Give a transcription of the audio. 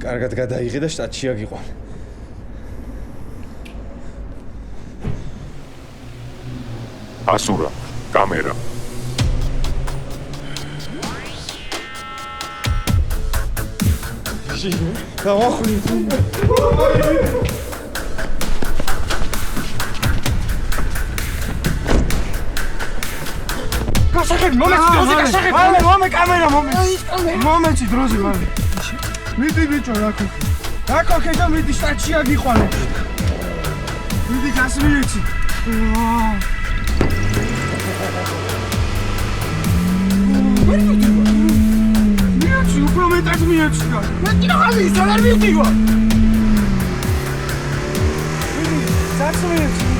კარგად გადაიღე და შტატში აგიყვან. ასურა, კამერა. დავახვიდე. გასახები, მომეცი დროზე გასახები. მომე კამერა, მომეცი დროზე, მალე. მიდი ბიჭო, რა ქოქე და მიდი შტატში აგიყვანე. მიდი გასმიეცი. მიეცი, უფრო მეტად მიეცი და. მე კიდე ხალხი ისწავლარ მივდივარ. მიდი, გასმიეცი.